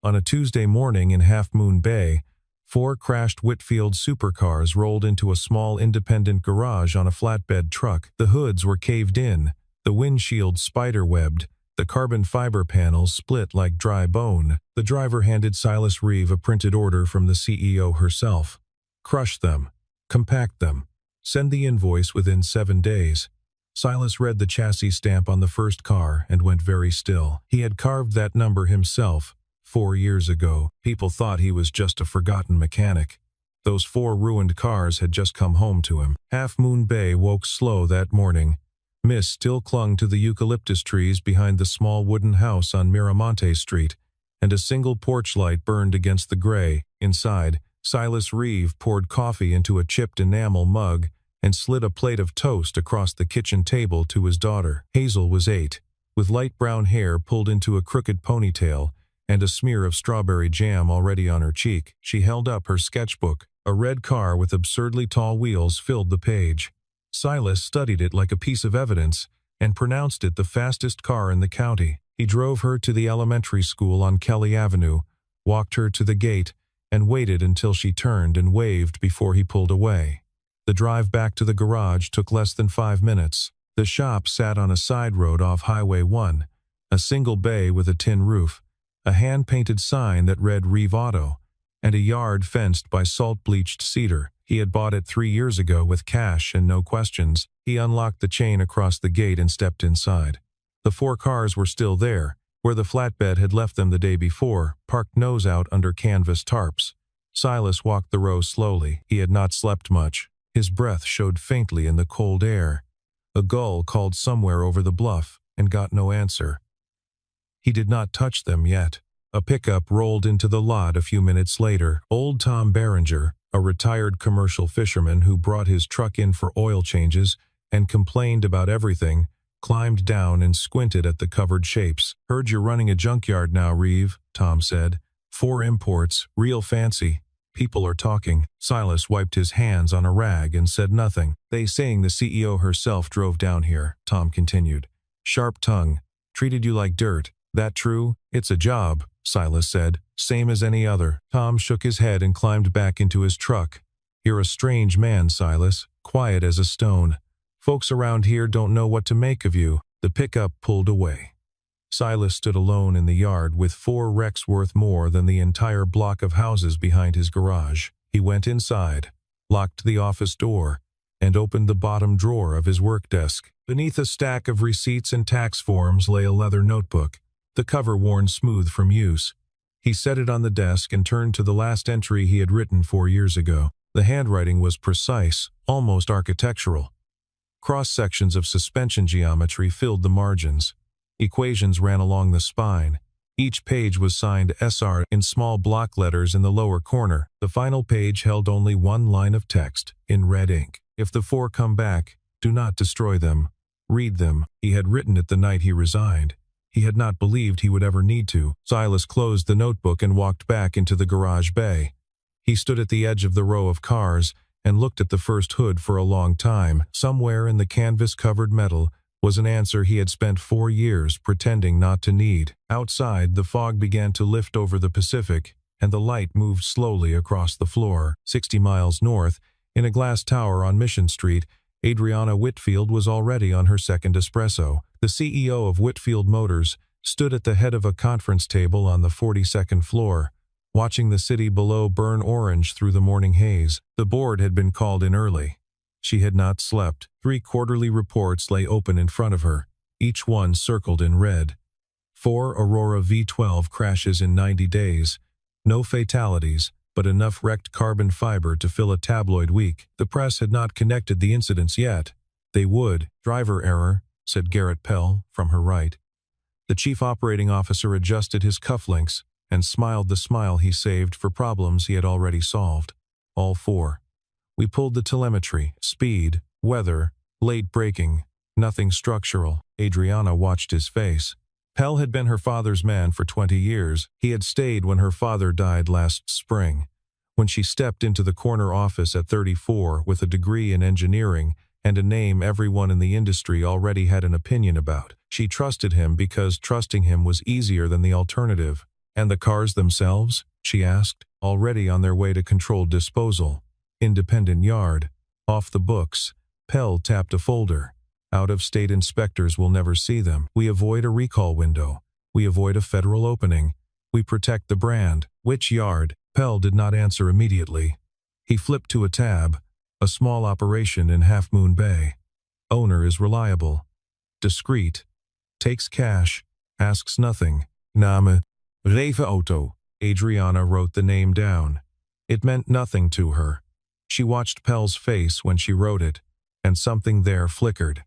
On a Tuesday morning in Half Moon Bay, 4 crashed Whitfield supercars rolled into a small independent garage on a flatbed truck. The hoods were caved in, the windshield spider-webbed, the carbon fiber panels split like dry bone. The driver handed Silas Reeve a printed order from the CEO herself. Crush them. Compact them. Send the invoice within 7 days. Silas read the chassis stamp on the first car and went very still. He had carved that number himself 4 years ago. People thought he was just a forgotten mechanic. Those 4 ruined cars had just come home to him. Half Moon Bay woke slow that morning. Mist still clung to the eucalyptus trees behind the small wooden house on Miramonte Street, and a single porch light burned against the gray. Inside, Silas Reeve poured coffee into a chipped enamel mug and slid a plate of toast across the kitchen table to his daughter. Hazel was 8, with light brown hair pulled into a crooked ponytail and a smear of strawberry jam already on her cheek. She held up her sketchbook. A red car with absurdly tall wheels filled the page. Silas studied it like a piece of evidence and pronounced it the fastest car in the county. He drove her to the elementary school on Kelly Avenue, walked her to the gate, and waited until she turned and waved before he pulled away. The drive back to the garage took less than 5 minutes. The shop sat on a side road off Highway 1, a single bay with a tin roof, a hand-painted sign that read Reeve Auto, and a yard fenced by salt-bleached cedar. He had bought it 3 years ago with cash and no questions. He unlocked the chain across the gate and stepped inside. The 4 cars were still there, where the flatbed had left them the day before, parked nose out under canvas tarps. Silas walked the row slowly. He had not slept much. His breath showed faintly in the cold air. A gull called somewhere over the bluff and got no answer. He did not touch them yet. A pickup rolled into the lot a few minutes later. Old Tom Barringer, a retired commercial fisherman who brought his truck in for oil changes and complained about everything, climbed down and squinted at the covered shapes. "Heard you're running a junkyard now, Reeve," Tom said. "4 imports, real fancy. People are talking." Silas wiped his hands on a rag and said nothing. "They saying the CEO herself drove down here," Tom continued. "Sharp tongue. Treated you like dirt. That true?" "It's a job," Silas said. "Same as any other." Tom shook his head and climbed back into his truck. "You're a strange man, Silas. Quiet as a stone. Folks around here don't know what to make of you." The pickup pulled away. Silas stood alone in the yard with 4 wrecks worth more than the entire block of houses behind his garage. He went inside, locked the office door, and opened the bottom drawer of his work desk. Beneath a stack of receipts and tax forms lay a leather notebook, the cover worn smooth from use. He set it on the desk and turned to the last entry he had written 4 years ago. The handwriting was precise, almost architectural. Cross-sections of suspension geometry filled the margins. Equations ran along the spine. Each page was signed SR in small block letters in the lower corner. The final page held only 1 line of text, in red ink. "If the 4 come back, do not destroy them. Read them." He had written it the night he resigned. He had not believed he would ever need to. Silas closed the notebook and walked back into the garage bay. He stood at the edge of the row of cars and looked at the first hood for a long time. Somewhere in the canvas-covered metal was an answer he had spent 4 years pretending not to need. Outside, the fog began to lift over the Pacific, and the light moved slowly across the floor. 60 miles north, in a glass tower on Mission Street, Adriana Whitfield was already on her second espresso. The CEO of Whitfield Motors stood at the head of a conference table on the 42nd floor, watching the city below burn orange through the morning haze. The board had been called in early. She had not slept. 3 quarterly reports lay open in front of her, each one circled in red. 4 Aurora V12 crashes in 90 days. No fatalities, but enough wrecked carbon fiber to fill a tabloid week. The press had not connected the incidents yet. They would. "Driver error," said Garrett Pell from her right. The chief operating officer adjusted his cufflinks and smiled the smile he saved for problems he had already solved. "All 4. We pulled the telemetry, speed, weather, late braking, nothing structural." Adriana watched his face. Pell had been her father's man for 20 years. He had stayed when her father died last spring. When she stepped into the corner office at 34 with a degree in engineering and a name everyone in the industry already had an opinion about, she trusted him because trusting him was easier than the alternative. And the cars themselves? She asked. Already on their way to controlled disposal. Independent yard. Off the books. Pell tapped a folder. Out-of-state inspectors will never see them. We avoid a recall window. We avoid a federal opening. We protect the brand. Which yard? Pell did not answer immediately. He flipped to a tab. A small operation in Half Moon Bay. Owner is reliable. Discreet. Takes cash. Asks nothing. Name. Reve Auto. Adriana wrote the name down. It meant nothing to her. She watched Pell's face when she wrote it, and something there flickered.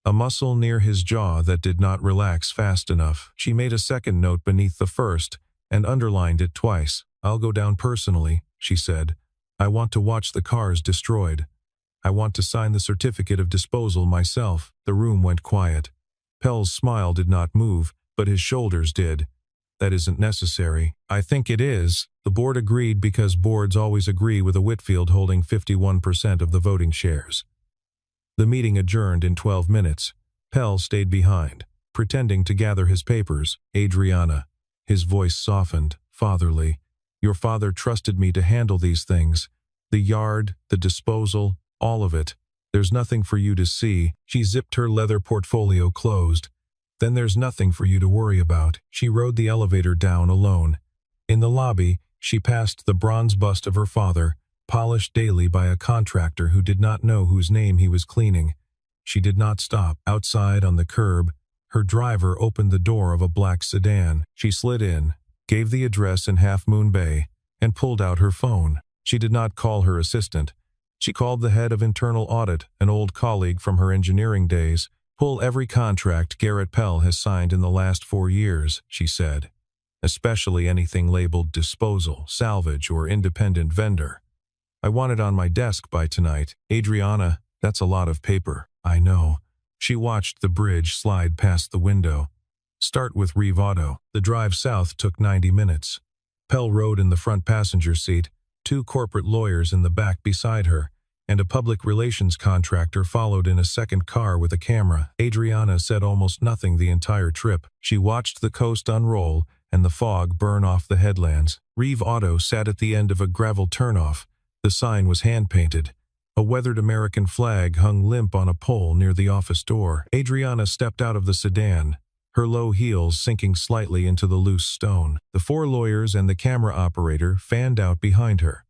A muscle near his jaw that did not relax fast enough. She made a second note beneath the first, and underlined it twice. I'll go down personally, she said. I want to watch the cars destroyed. I want to sign the certificate of disposal myself. The room went quiet. Pell's smile did not move, but his shoulders did. That isn't necessary. I think it is. The board agreed because boards always agree with a Whitfield holding 51% of the voting shares. The meeting adjourned in 12 minutes. Pell stayed behind, pretending to gather his papers. Adriana. His voice softened, fatherly. Your father trusted me to handle these things. The yard, the disposal, all of it. There's nothing for you to see. She zipped her leather portfolio closed. Then there's nothing for you to worry about. She rode the elevator down alone. In the lobby, she passed the bronze bust of her father, polished daily by a contractor who did not know whose name he was cleaning. She did not stop. Outside on the curb, her driver opened the door of a black sedan. She slid in, gave the address in Half Moon Bay, and pulled out her phone. She did not call her assistant. She called the head of internal audit, an old colleague from her engineering days. Pull every contract Garrett Pell has signed in the last 4 years, she said. Especially anything labeled disposal, salvage, or independent vendor. I want it on my desk by tonight. Adriana, that's a lot of paper. I know. She watched the bridge slide past the window. Start with Reeve Auto. The drive south took 90 minutes. Pell rode in the front passenger seat, 2 corporate lawyers in the back beside her, and a public relations contractor followed in a second car with a camera. Adriana said almost nothing the entire trip. She watched the coast unroll and the fog burn off the headlands. Reeve Auto sat at the end of a gravel turnoff. The sign was hand-painted. A weathered American flag hung limp on a pole near the office door. Adriana stepped out of the sedan, her low heels sinking slightly into the loose stone. The 4 lawyers and the camera operator fanned out behind her.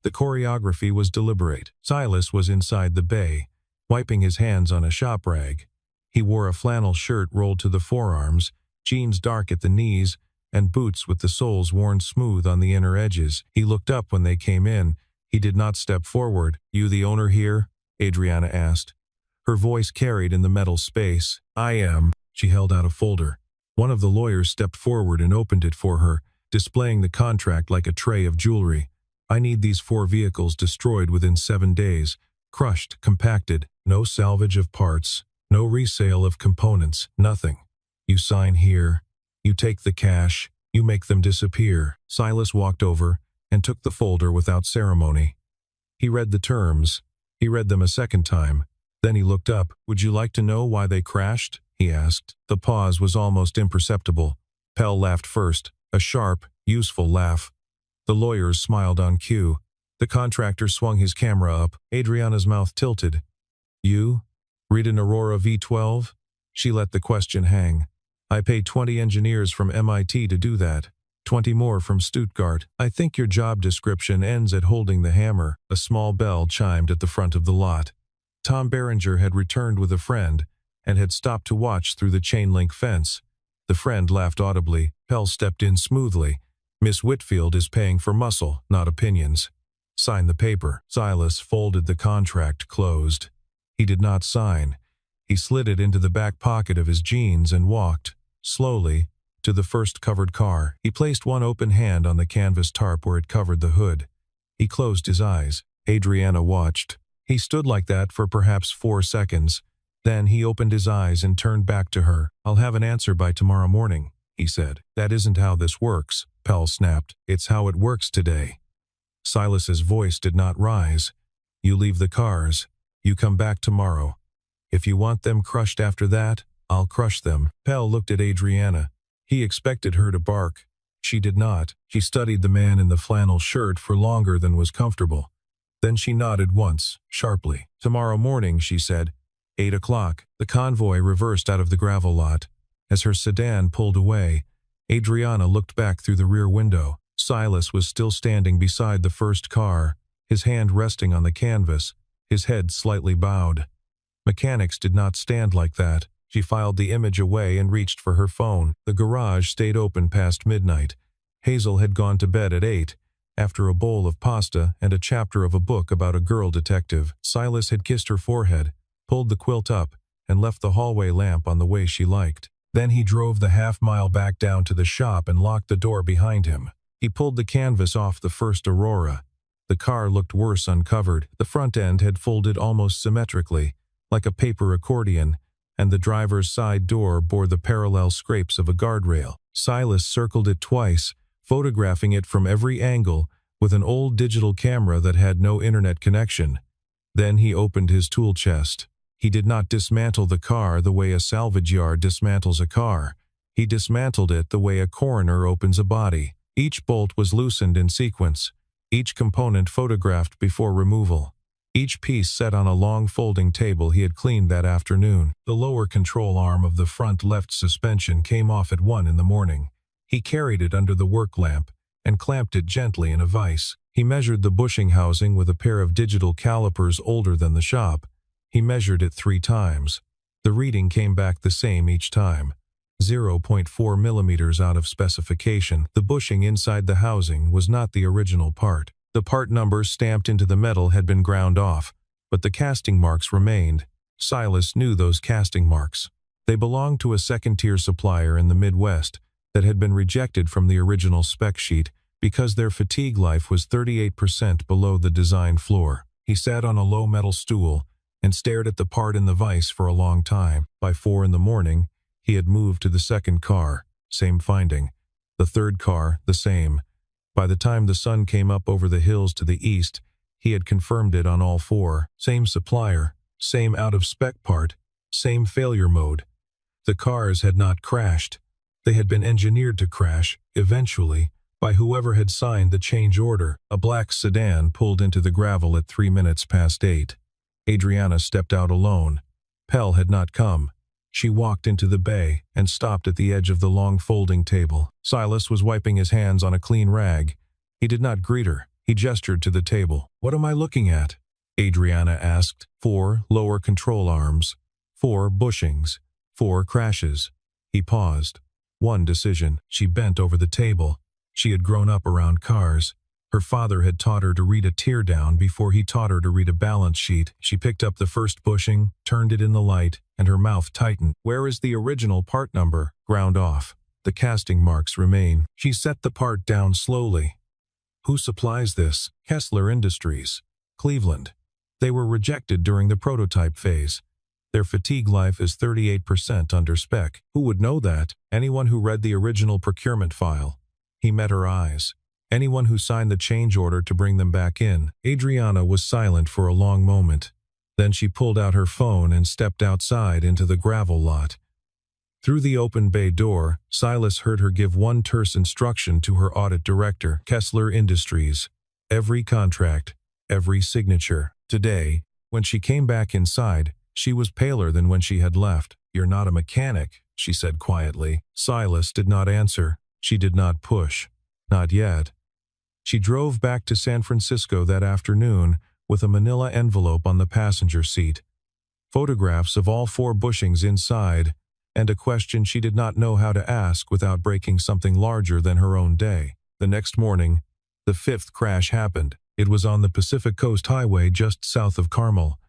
The choreography was deliberate. Silas was inside the bay, wiping his hands on a shop rag. He wore a flannel shirt rolled to the forearms, jeans dark at the knees, and boots with the soles worn smooth on the inner edges. He looked up when they came in. He did not step forward. You the owner here? Adriana asked. Her voice carried in the metal space. I am. She held out a folder. One of the lawyers stepped forward and opened it for her, displaying the contract like a tray of jewelry. I need these 4 vehicles destroyed within 7 days, crushed, compacted, no salvage of parts, no resale of components, nothing. You sign here, you take the cash, you make them disappear. Silas walked over and took the folder without ceremony. He read the terms. He read them a second time. Then he looked up. Would you like to know why they crashed? He asked. The pause was almost imperceptible. Pell laughed first, a sharp, useful laugh. The lawyers smiled on cue. The contractor swung his camera up. Adriana's mouth tilted. You? Read an Aurora V12? She let the question hang. I paid 20 engineers from MIT to do that. 20 more from Stuttgart. I think your job description ends at holding the hammer. A small bell chimed at the front of the lot. Tom Berenger had returned with a friend and had stopped to watch through the chain-link fence. The friend laughed audibly. Pell stepped in smoothly. Miss Whitfield is paying for muscle, not opinions. Sign the paper. Silas folded the contract closed. He did not sign. He slid it into the back pocket of his jeans and walked, slowly, to the first covered car. He placed one open hand on the canvas tarp where it covered the hood. He closed his eyes. Adriana watched. He stood like that for perhaps 4 seconds. Then he opened his eyes and turned back to her. I'll have an answer by tomorrow morning, he said. That isn't how this works, Pell snapped. It's how it works today. Silas's voice did not rise. You leave the cars. You come back tomorrow. If you want them crushed after that, I'll crush them. Pell looked at Adriana. He expected her to bark. She did not. She studied the man in the flannel shirt for longer than was comfortable. Then she nodded once, sharply. "Tomorrow morning," she said. 8 o'clock. The convoy reversed out of the gravel lot. As her sedan pulled away, Adriana looked back through the rear window. Silas was still standing beside the first car, his hand resting on the canvas, his head slightly bowed. Mechanics did not stand like that. She filed the image away and reached for her phone. The garage stayed open past midnight. Hazel had gone to bed at 8, after a bowl of pasta and a chapter of a book about a girl detective. Silas had kissed her forehead, pulled the quilt up, and left the hallway lamp on the way she liked. Then he drove the half-mile back down to the shop and locked the door behind him. He pulled the canvas off the first Aurora. The car looked worse uncovered. The front end had folded almost symmetrically, like a paper accordion, and the driver's side door bore the parallel scrapes of a guardrail. Silas circled it twice, photographing it from every angle with an old digital camera that had no internet connection. Then he opened his tool chest. He did not dismantle the car the way a salvage yard dismantles a car. He dismantled it the way a coroner opens a body. Each bolt was loosened in sequence, each component photographed before removal. Each piece set on a long folding table he had cleaned that afternoon. The lower control arm of the front left suspension came off at 1 in the morning. He carried it under the work lamp and clamped it gently in a vise. He measured the bushing housing with a pair of digital calipers older than the shop. He measured it 3 times. The reading came back the same each time. 0.4 millimeters out of specification. The bushing inside the housing was not the original part. The part number stamped into the metal had been ground off, but the casting marks remained. Silas knew those casting marks. They belonged to a second-tier supplier in the Midwest that had been rejected from the original spec sheet because their fatigue life was 38% below the design floor. He sat on a low metal stool and stared at the part in the vise for a long time. By 4 in the morning, he had moved to the second car, same finding. The third car, the same. By the time the sun came up over the hills to the east, he had confirmed it on all 4. Same supplier, same out-of-spec part, same failure mode. The cars had not crashed. They had been engineered to crash, eventually, by whoever had signed the change order. A black sedan pulled into the gravel at 3 minutes past 8. Adriana stepped out alone. Pell had not come. She walked into the bay and stopped at the edge of the long folding table. Silas was wiping his hands on a clean rag. He did not greet her. He gestured to the table. "What am I looking at?" Adriana asked. 4 lower control arms. 4 bushings. 4 crashes. He paused. 1 decision. She bent over the table. She had grown up around cars. Her father had taught her to read a teardown before he taught her to read a balance sheet. She picked up the first bushing, turned it in the light, and her mouth tightened. "Where is the original part number?" "Ground off. The casting marks remain." She set the part down slowly. "Who supplies this?" "Kessler Industries. Cleveland. They were rejected during the prototype phase. Their fatigue life is 38% under spec." "Who would know that?" "Anyone who read the original procurement file." He met her eyes. "Anyone who signed the change order to bring them back in." Adriana was silent for a long moment. Then she pulled out her phone and stepped outside into the gravel lot. Through the open bay door, Silas heard her give one terse instruction to her audit director, Kessler Industries. Every contract, every signature. Today, when she came back inside, she was paler than when she had left. "You're not a mechanic," she said quietly. Silas did not answer. She did not push. Not yet. She drove back to San Francisco that afternoon with a manila envelope on the passenger seat, photographs of all 4 bushings inside, and a question she did not know how to ask without breaking something larger than her own day. The next morning, the 5th crash happened. It was on the Pacific Coast Highway just south of Carmel.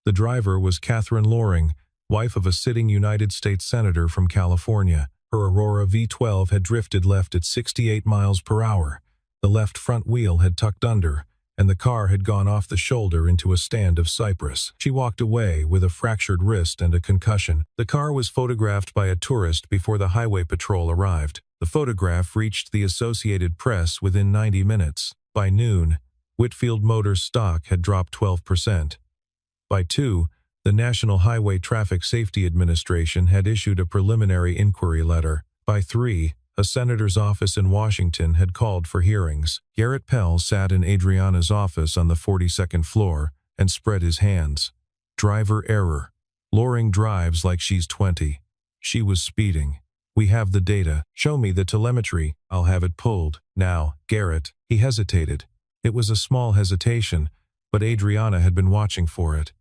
The driver was Catherine Loring, wife of a sitting United States Senator from California. Her Aurora V12 had drifted left at 68 miles per hour. The left front wheel had tucked under, and the car had gone off the shoulder into a stand of cypress. She walked away with a fractured wrist and a concussion. The car was photographed by a tourist before the highway patrol arrived. The photograph reached the Associated Press within 90 minutes. By noon, Whitfield Motors stock had dropped 12%. By 2, the National Highway Traffic Safety Administration had issued a preliminary inquiry letter. By 3, A senator's office in Washington had called for hearings. Garrett Pell sat in Adriana's office on the 42nd floor and spread his hands. Driver error. Loring drives like she's 20. She was speeding. We have the data. Show me the telemetry. I'll have it pulled. Now, Garrett. He hesitated. It was a small hesitation, but Adriana had been watching for it.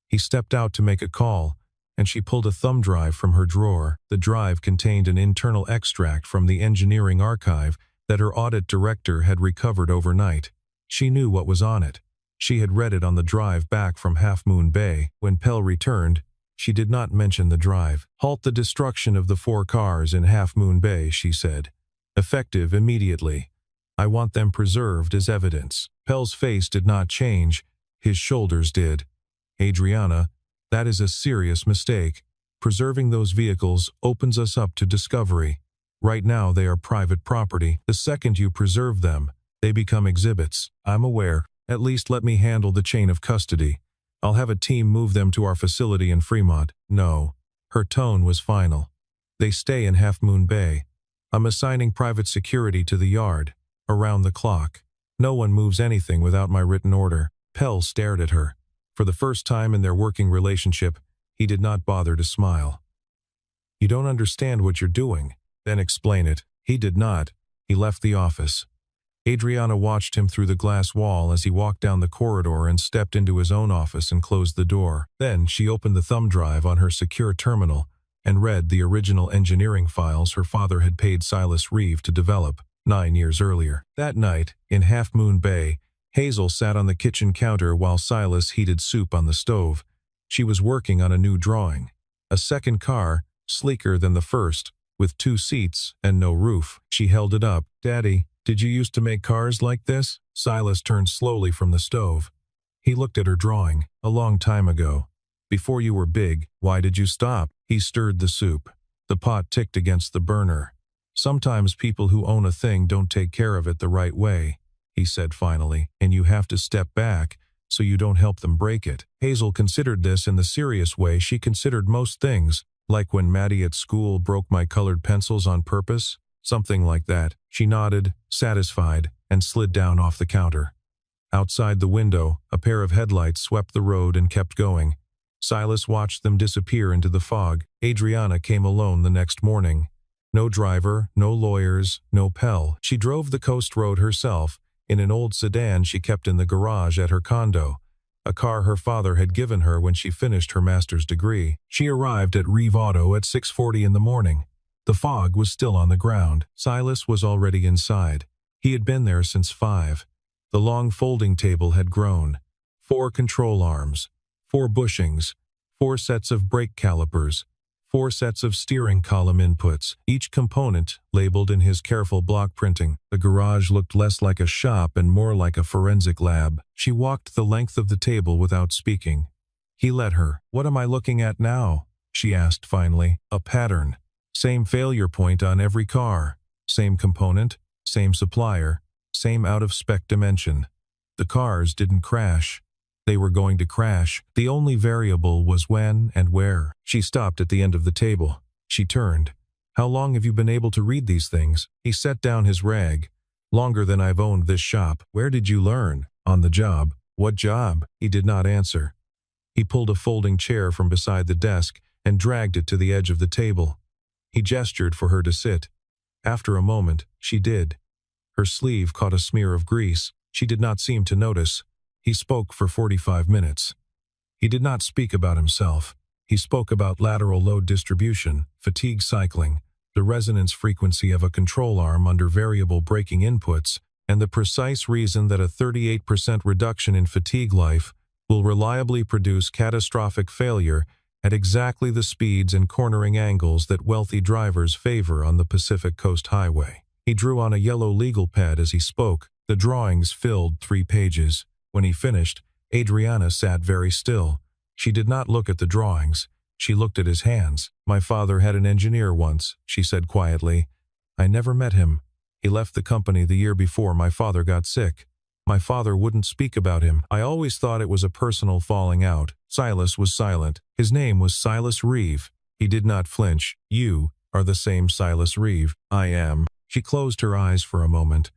He stepped out to make a call, and she pulled a thumb drive from her drawer. The drive contained an internal extract from the engineering archive that her audit director had recovered overnight. She knew what was on it. She had read it on the drive back from Half Moon Bay. When Pell returned, she did not mention the drive. Halt the destruction of the 4 cars in Half Moon Bay, she said. Effective immediately. I want them preserved as evidence. Pell's face did not change. His shoulders did. Adriana, that is a serious mistake. Preserving those vehicles opens us up to discovery. Right now they are private property. The second you preserve them, they become exhibits. I'm aware. At least let me handle the chain of custody. I'll have a team move them to our facility in Fremont. No. Her tone was final. They stay in Half Moon Bay. I'm assigning private security to the yard, around the clock. No one moves anything without my written order. Pell stared at her. For the first time in their working relationship, he did not bother to smile. You don't understand what you're doing. Then explain it. He did not. He left the office. Adriana watched him through the glass wall as he walked down the corridor and stepped into his own office and closed the door. Then she opened the thumb drive on her secure terminal and read the original engineering files her father had paid Silas Reeve to develop 9 years earlier. That night, in Half Moon Bay, Hazel sat on the kitchen counter while Silas heated soup on the stove. She was working on a new drawing. A second car, sleeker than the first, with 2 seats and no roof. She held it up. Daddy, did you used to make cars like this? Silas turned slowly from the stove. He looked at her drawing. A long time ago. Before you were big. Why did you stop? He stirred the soup. The pot ticked against the burner. Sometimes people who own a thing don't take care of it the right way, he said finally, and you have to step back so you don't help them break it. Hazel considered this in the serious way she considered most things, like when Maddie at school broke my colored pencils on purpose. Something like that. She nodded, satisfied, and slid down off the counter. Outside the window, a pair of headlights swept the road and kept going. Silas watched them disappear into the fog. Adriana came alone the next morning. No driver, no lawyers, no Pell. She drove the coast road herself, in an old sedan she kept in the garage at her condo, a car her father had given her when she finished her master's degree. She arrived at Reeve Auto at 6:40 in the morning. The fog was still on the ground. Silas was already inside. He had been there since 5. The long folding table had grown. 4 control arms, 4 bushings, 4 sets of brake calipers, 4 sets of steering column inputs, each component labeled in his careful block printing. The garage looked less like a shop and more like a forensic lab. She walked the length of the table without speaking. He let her. What am I looking at now? She asked finally. A pattern. Same failure point on every car. Same component, same supplier, same out-of-spec dimension. The cars didn't crash. They were going to crash. The only variable was when and where. She stopped at the end of the table. She turned. How long have you been able to read these things? He set down his rag. Longer than I've owned this shop. Where did you learn? On the job. What job? He did not answer. He pulled a folding chair from beside the desk and dragged it to the edge of the table. He gestured for her to sit. After a moment, she did. Her sleeve caught a smear of grease. She did not seem to notice. He spoke for 45 minutes. He did not speak about himself. He spoke about lateral load distribution, fatigue cycling, the resonance frequency of a control arm under variable braking inputs, and the precise reason that a 38% reduction in fatigue life will reliably produce catastrophic failure at exactly the speeds and cornering angles that wealthy drivers favor on the Pacific Coast Highway. He drew on a yellow legal pad as he spoke. The drawings filled 3 pages. When he finished, Adriana sat very still. She did not look at the drawings. She looked at his hands. My father had an engineer once, she said quietly. I never met him. He left the company the year before my father got sick. My father wouldn't speak about him. I always thought it was a personal falling out. Silas was silent. His name was Silas Reeve. He did not flinch. You, are the same Silas Reeve. I am. She closed her eyes for a moment.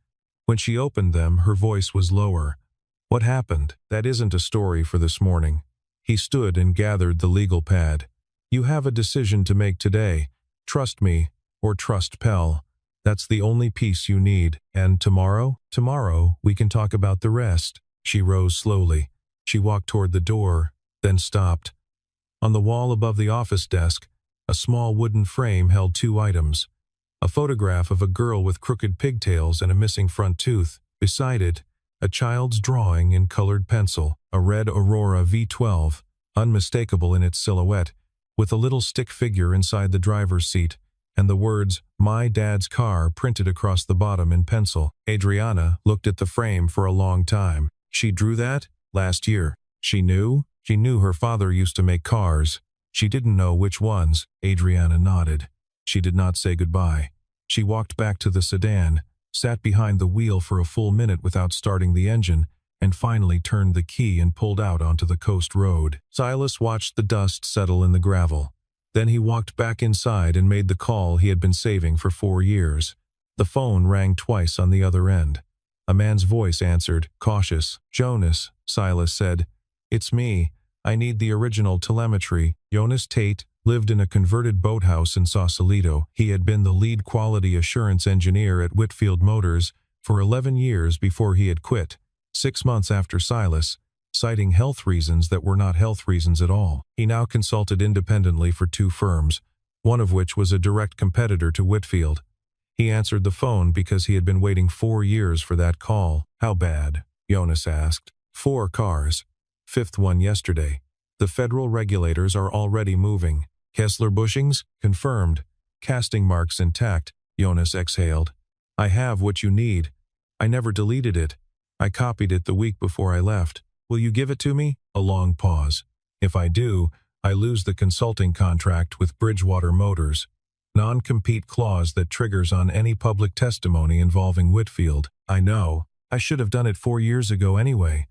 When she opened them, her voice was lower. What happened? That isn't a story for this morning. He stood and gathered the legal pad. You have a decision to make today. Trust me, or trust Pell. That's the only piece you need. And tomorrow? Tomorrow, we can talk about the rest. She rose slowly. She walked toward the door, then stopped. On the wall above the office desk, a small wooden frame held two items. A photograph of a girl with crooked pigtails and a missing front tooth. Beside it, a child's drawing in colored pencil, a red Aurora V12, unmistakable in its silhouette, with a little stick figure inside the driver's seat, and the words, "My dad's car," printed across the bottom in pencil. Adriana looked at the frame for a long time. She drew that last year. She knew her father used to make cars. She didn't know which ones. Adriana nodded. She did not say goodbye. She walked back to the sedan, sat behind the wheel for a full minute without starting the engine, and finally turned the key and pulled out onto the coast road. Silas watched the dust settle in the gravel. Then he walked back inside and made the call he had been saving for 4 years. The phone rang twice on the other end. A man's voice answered, cautious. "Jonas," Silas said. "It's me. I need the original telemetry." Jonas Tate lived in a converted boathouse in Sausalito. He had been the lead quality assurance engineer at Whitfield Motors for 11 years before he had quit, 6 months after Silas, citing health reasons that were not health reasons at all. He now consulted independently for 2 firms, one of which was a direct competitor to Whitfield. He answered the phone because he had been waiting 4 years for that call. "How bad?" Jonas asked. 4 cars. 5th one yesterday. The federal regulators are already moving. Kessler bushings? Confirmed. Casting marks intact, Jonas exhaled. "I have what you need. I never deleted it. I copied it the week before I left. Will you give it to me?" A long pause. "If I do, I lose the consulting contract with Bridgewater Motors. Non-compete clause that triggers on any public testimony involving Whitfield." "I know. I should have done it 4 years ago anyway.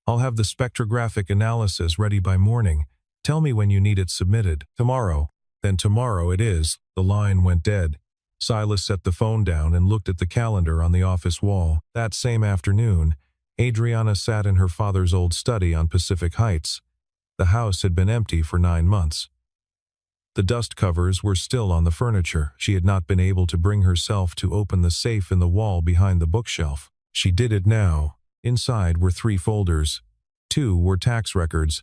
I'll have the spectrographic analysis ready by morning. Tell me when you need it submitted." "Tomorrow." "Then tomorrow it is." The line went dead. Silas set the phone down and looked at the calendar on the office wall. That same afternoon, Adriana sat in her father's old study on Pacific Heights. The house had been empty for 9 months. The dust covers were still on the furniture. She had not been able to bring herself to open the safe in the wall behind the bookshelf. She did it now. Inside were 3 folders. 2 were tax records.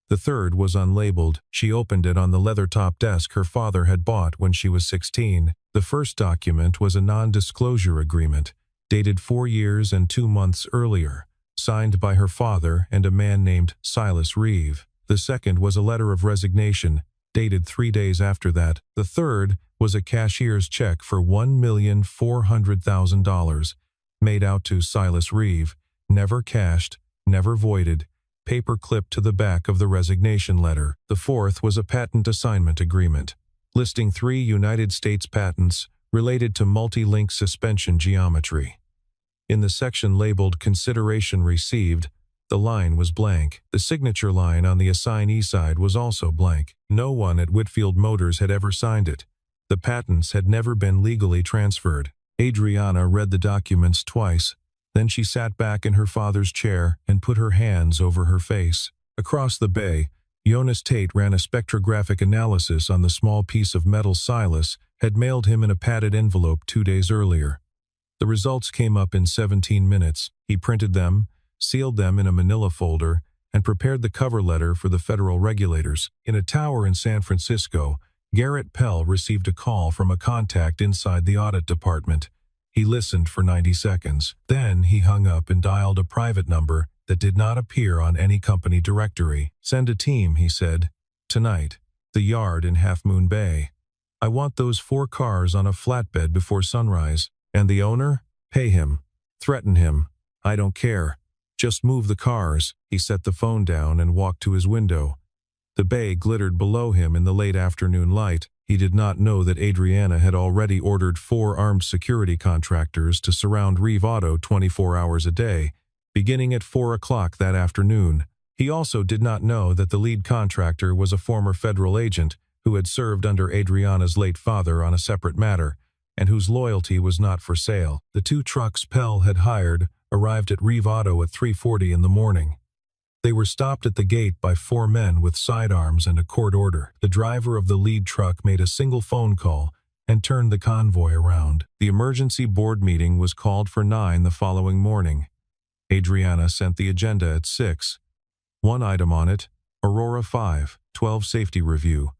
The third was unlabeled. She opened it on the leather-top desk her father had bought when she was 16. The first document was a non-disclosure agreement, dated 4 years and 2 months earlier, signed by her father and a man named Silas Reeve. The second was a letter of resignation, dated 3 days after that. The third was a cashier's check for $1,400,000, made out to Silas Reeve, never cashed, never voided, paper clipped to the back of the resignation letter. The fourth was a patent assignment agreement, listing 3 United States patents related to multi-link suspension geometry. In the section labeled Consideration Received, the line was blank. The signature line on the assignee side was also blank. No one at Whitfield Motors had ever signed it. The patents had never been legally transferred. Adriana read the documents twice. Then she sat back in her father's chair and put her hands over her face. Across the bay, Jonas Tate ran a spectrographic analysis on the small piece of metal Silas had mailed him in a padded envelope 2 days earlier. The results came up in 17 minutes. He printed them, sealed them in a manila folder, and prepared the cover letter for the federal regulators. In a tower in San Francisco, Garrett Pell received a call from a contact inside the audit department. He listened for 90 seconds. Then he hung up and dialed a private number that did not appear on any company directory. "Send a team," he said. "Tonight. The yard in Half Moon Bay. I want those 4 cars on a flatbed before sunrise. And the owner? Pay him. Threaten him. I don't care. Just move the cars." He set the phone down and walked to his window. The bay glittered below him in the late afternoon light. He did not know that Adriana had already ordered 4 armed security contractors to surround Reeve Auto 24 hours a day, beginning at 4 o'clock that afternoon. He also did not know that the lead contractor was a former federal agent who had served under Adriana's late father on a separate matter, and whose loyalty was not for sale. The 2 trucks Pell had hired arrived at Reeve Auto at 3:40 in the morning. They were stopped at the gate by 4 men with sidearms and a court order. The driver of the lead truck made a single phone call and turned the convoy around. The emergency board meeting was called for 9 the following morning. Adriana sent the agenda at 6. One item on it, Aurora 5-12 safety review.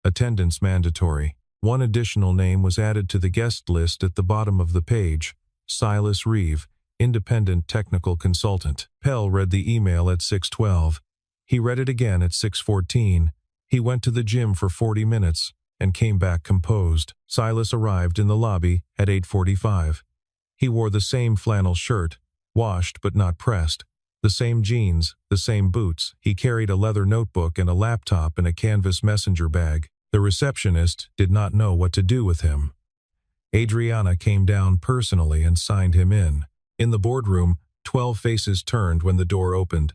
Attendance mandatory. One additional name was added to the guest list at the bottom of the page, Silas Reeve, independent technical consultant. Pell read the email at 6:12. He read it again at 6:14. He went to the gym for 40 minutes and came back composed. Silas arrived in the lobby at 8:45. He wore the same flannel shirt, washed but not pressed, the same jeans, the same boots. He carried a leather notebook and a laptop in a canvas messenger bag. The receptionist did not know what to do with him. Adriana came down personally and signed him in. In the boardroom, 12 faces turned when the door opened.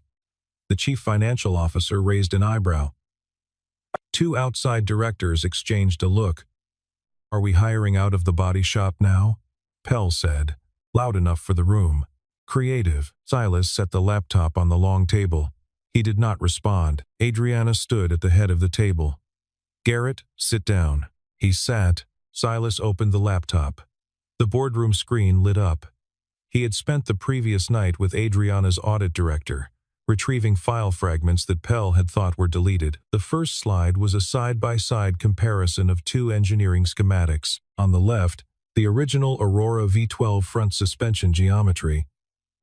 The chief financial officer raised an eyebrow. 2 outside directors exchanged a look. "Are we hiring out of the body shop now?" Pell said, loud enough for the room. "Creative." Silas set the laptop on the long table. He did not respond. Adriana stood at the head of the table. "Garrett, sit down." He sat. Silas opened the laptop. The boardroom screen lit up. He had spent the previous night with Adriana's audit director, retrieving file fragments that Pell had thought were deleted. The first slide was a side-by-side comparison of 2 engineering schematics. On the left, the original Aurora V12 front suspension geometry.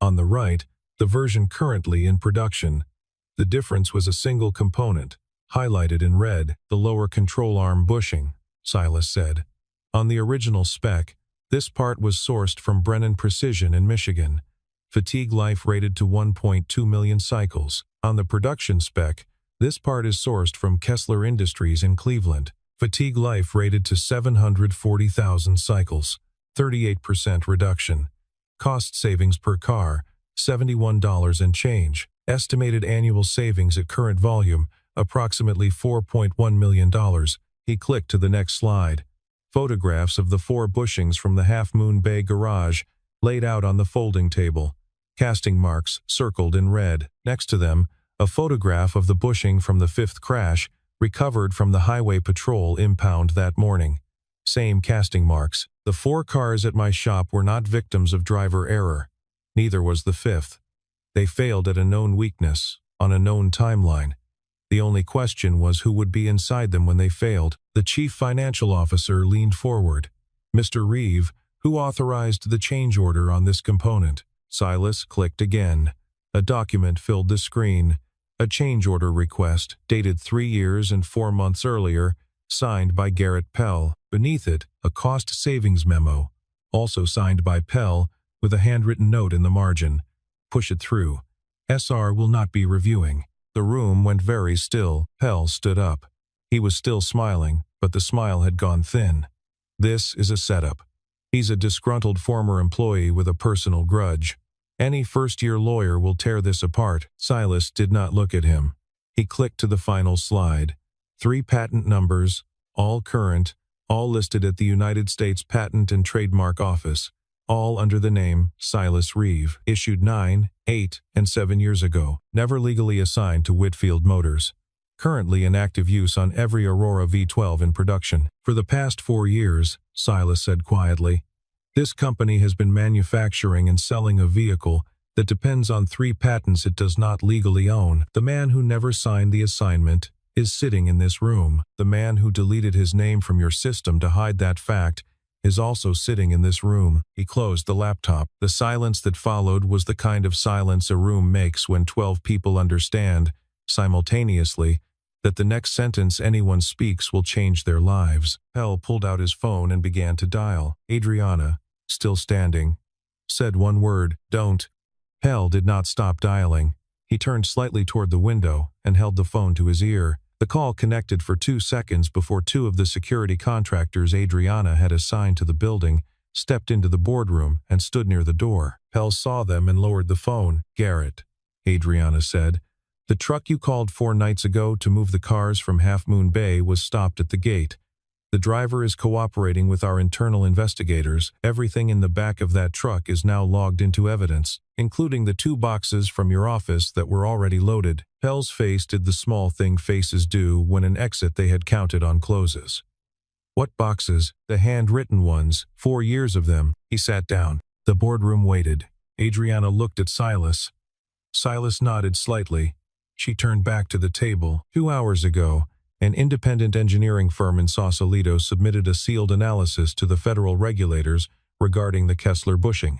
On the right, the version currently in production. The difference was a single component, highlighted in red, the lower control arm bushing, Silas said. On the original spec, this part was sourced from Brennan Precision in Michigan. Fatigue life rated to 1.2 million cycles. On the production spec, this part is sourced from Kessler Industries in Cleveland. Fatigue life rated to 740,000 cycles, 38% reduction. Cost savings per car, $71 and change. Estimated annual savings at current volume, approximately $4.1 million. He clicked to the next slide. Photographs of the 4 bushings from the Half Moon Bay garage laid out on the folding table. Casting marks circled in red. Next to them, a photograph of the bushing from the 5th crash recovered from the highway patrol impound that morning. Same casting marks. The 4 cars at my shop were not victims of driver error. Neither was the 5th. They failed at a known weakness, on a known timeline. The only question was who would be inside them when they failed. The chief financial officer leaned forward. "Mr. Reeve, who authorized the change order on this component?" Silas clicked again. A document filled the screen. A change order request, dated 3 years and 4 months earlier, signed by Garrett Pell. Beneath it, a cost savings memo, also signed by Pell, with a handwritten note in the margin. "Push it through. SR will not be reviewing." The room went very still. Pell stood up. He was still smiling, but the smile had gone thin. "This is a setup. He's a disgruntled former employee with a personal grudge. Any first-year lawyer will tear this apart." Silas did not look at him. He clicked to the final slide. 3 patent numbers, all current, all listed at the United States Patent and Trademark Office, all under the name Silas Reeve, issued 9, 8, and 7 years ago, never legally assigned to Whitfield Motors. Currently in active use on every Aurora V12 in production. "For the past 4 years, Silas said quietly, "this company has been manufacturing and selling a vehicle that depends on 3 patents it does not legally own. The man who never signed the assignment is sitting in this room. The man who deleted his name from your system to hide that fact is also sitting in this room." He closed the laptop. The silence that followed was the kind of silence a room makes when 12 people understand, simultaneously, that the next sentence anyone speaks will change their lives. Pell pulled out his phone and began to dial. Adriana, still standing, said one word, "Don't." Pell did not stop dialing. He turned slightly toward the window and held the phone to his ear. The call connected for 2 seconds before 2 of the security contractors Adriana had assigned to the building stepped into the boardroom and stood near the door. Pell saw them and lowered the phone. "Garrett," Adriana said, The truck you called 4 nights ago to move the cars from Half Moon Bay was stopped at the gate. The driver is cooperating with our internal investigators. Everything in the back of that truck is now logged into evidence, including the 2 boxes from your office that were already loaded. Pell's face did the small thing faces do when an exit they had counted on closes. What boxes? The handwritten ones, 4 years of them. He sat down. The boardroom waited. Adriana looked at Silas. Silas nodded slightly. She turned back to the table. 2 hours ago, an independent engineering firm in Sausalito submitted a sealed analysis to the federal regulators regarding the Kessler bushing.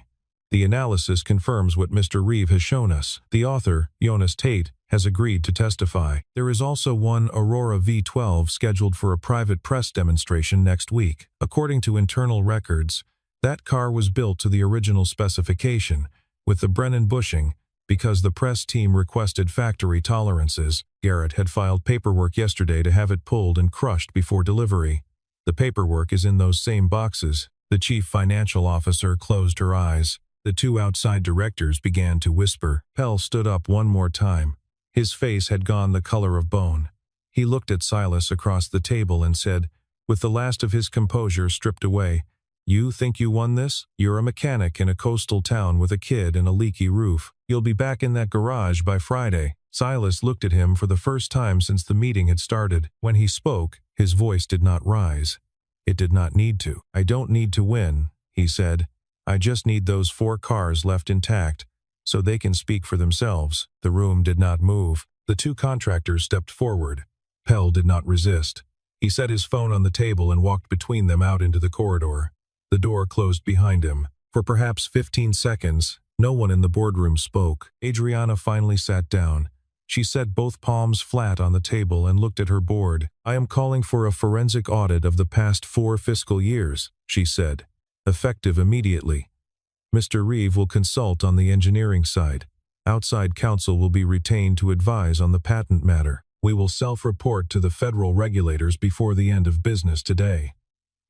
The analysis confirms what Mr. Reeve has shown us. The author, Jonas Tate, has agreed to testify. There is also one Aurora V12 scheduled for a private press demonstration next week. According to internal records, that car was built to the original specification, with the Brennan bushing, because the press team requested factory tolerances. Garrett had filed paperwork yesterday to have it pulled and crushed before delivery. The paperwork is in those same boxes. The chief financial officer closed her eyes. The 2 outside directors began to whisper. Pell stood up one more time. His face had gone the color of bone. He looked at Silas across the table and said, with the last of his composure stripped away, "You think you won this? You're a mechanic in a coastal town with a kid and a leaky roof. You'll be back in that garage by Friday." Silas looked at him for the first time since the meeting had started. When he spoke, his voice did not rise. It did not need to. "I don't need to win," he said. "I just need those 4 cars left intact, so they can speak for themselves." The room did not move. The 2 contractors stepped forward. Pell did not resist. He set his phone on the table and walked between them out into the corridor. The door closed behind him. For perhaps 15 seconds, no one in the boardroom spoke. Adriana finally sat down. She set both palms flat on the table and looked at her board. "I am calling for a forensic audit of the past 4 fiscal years," she said, "effective immediately. Mr. Reeve will consult on the engineering side. Outside counsel will be retained to advise on the patent matter. We will self-report to the federal regulators before the end of business today.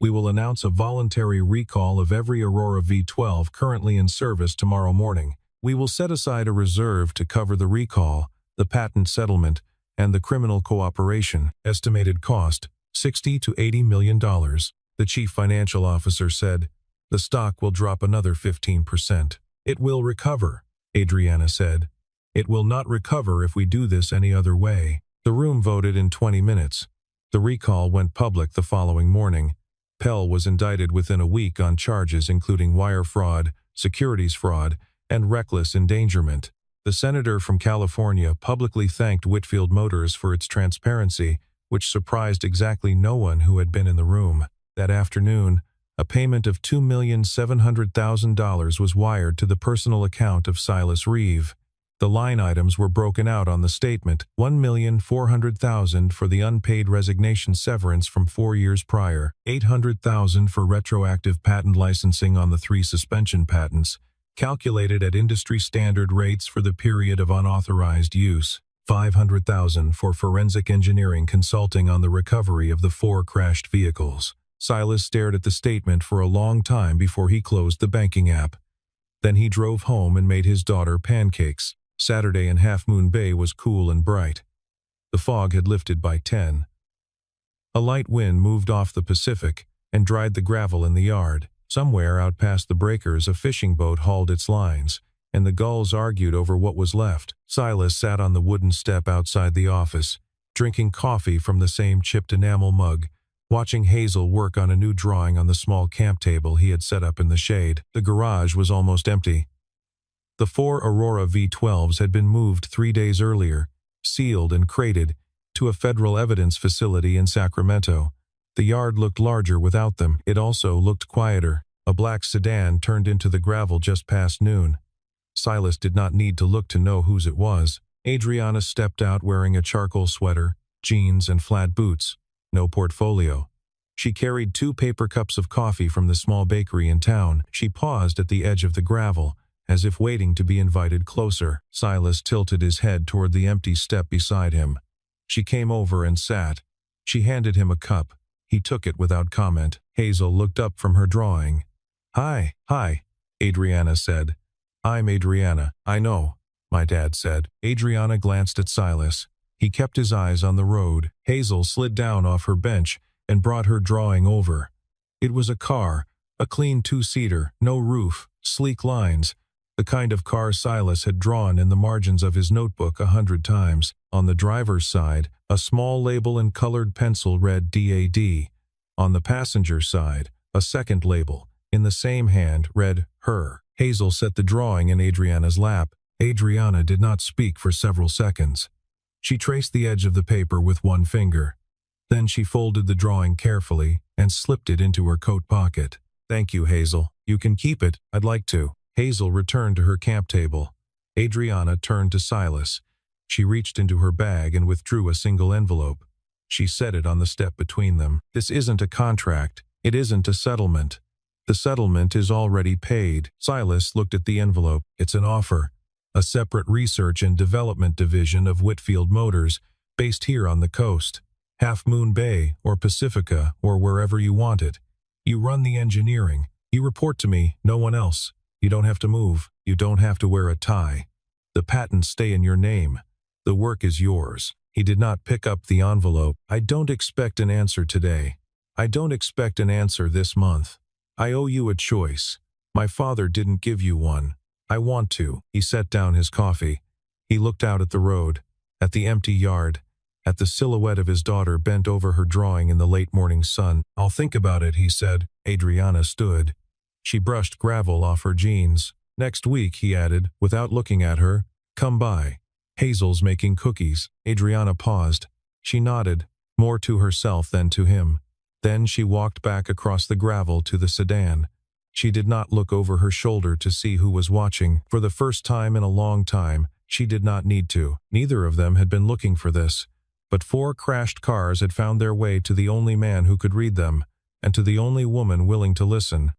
We will announce a voluntary recall of every Aurora V12 currently in service tomorrow morning. We will set aside a reserve to cover the recall, the patent settlement, and the criminal cooperation. Estimated cost, $60 to $80 million. The chief financial officer said. "The stock will drop another 15%. "It will recover," Adriana said. "It will not recover if we do this any other way." The room voted in 20 minutes. The recall went public the following morning. Pell was indicted within a week on charges including wire fraud, securities fraud, and reckless endangerment. The senator from California publicly thanked Whitfield Motors for its transparency, which surprised exactly no one who had been in the room. That afternoon, a payment of $2,700,000 was wired to the personal account of Silas Reeve. The line items were broken out on the statement: $1,400,000 for the unpaid resignation severance from 4 years prior, $800,000 for retroactive patent licensing on the 3 suspension patents, calculated at industry standard rates for the period of unauthorized use, $500,000 for forensic engineering consulting on the recovery of the 4 crashed vehicles. Silas stared at the statement for a long time before he closed the banking app. Then he drove home and made his daughter pancakes. Saturday in Half Moon Bay was cool and bright. The fog had lifted by 10. A light wind moved off the Pacific and dried the gravel in the yard. Somewhere out past the breakers a fishing boat hauled its lines, and the gulls argued over what was left. Silas sat on the wooden step outside the office, drinking coffee from the same chipped enamel mug, watching Hazel work on a new drawing on the small camp table he had set up in the shade. The garage was almost empty. The 4 Aurora V12s had been moved 3 days earlier, sealed and crated, to a federal evidence facility in Sacramento. The yard looked larger without them. It also looked quieter. A black sedan turned into the gravel just past noon. Silas did not need to look to know whose it was. Adriana stepped out wearing a charcoal sweater, jeans, and flat boots. No portfolio. She carried 2 paper cups of coffee from the small bakery in town. She paused at the edge of the gravel, as if waiting to be invited closer. Silas tilted his head toward the empty step beside him. She came over and sat. She handed him a cup. He took it without comment. Hazel looked up from her drawing. Hi, Adriana said. "I'm Adriana. I know. my dad said. Adriana glanced at Silas. He kept his eyes on the road. Hazel slid down off her bench and brought her drawing over. It was a car, a clean two-seater, no roof, sleek lines, the kind of car Silas had drawn in the margins of his notebook 100 times. On the driver's side, a small label in colored pencil read DAD. On the passenger side, a second label, in the same hand, read her. Hazel set the drawing in Adriana's lap. Adriana did not speak for several seconds. She traced the edge of the paper with one finger. Then she folded the drawing carefully and slipped it into her coat pocket. "Thank you, Hazel. You can keep it. I'd like to." Hazel returned to her camp table. Adriana turned to Silas. She reached into her bag and withdrew a single envelope. She set it on the step between them. "This isn't a contract. It isn't a settlement. The settlement is already paid." Silas looked at the envelope. "It's an offer. A separate research and development division of Whitfield Motors, based here on the coast. Half Moon Bay or Pacifica or wherever you want it. You run the engineering. You report to me, no one else. You don't have to move. You don't have to wear a tie. The patents stay in your name. The work is yours." He did not pick up the envelope. "I don't expect an answer today. I don't expect an answer this month. I owe you a choice. My father didn't give you one. I want to." He set down his coffee. He looked out at the road, at the empty yard, at the silhouette of his daughter bent over her drawing in the late morning sun. "I'll think about it," he said. Adriana stood. She brushed gravel off her jeans. "Next week," he added, without looking at her, "come by. Hazel's making cookies." Adriana paused. She nodded, more to herself than to him. Then she walked back across the gravel to the sedan. She did not look over her shoulder to see who was watching. For the first time in a long time, she did not need to. Neither of them had been looking for this. But 4 crashed cars had found their way to the only man who could read them, and to the only woman willing to listen.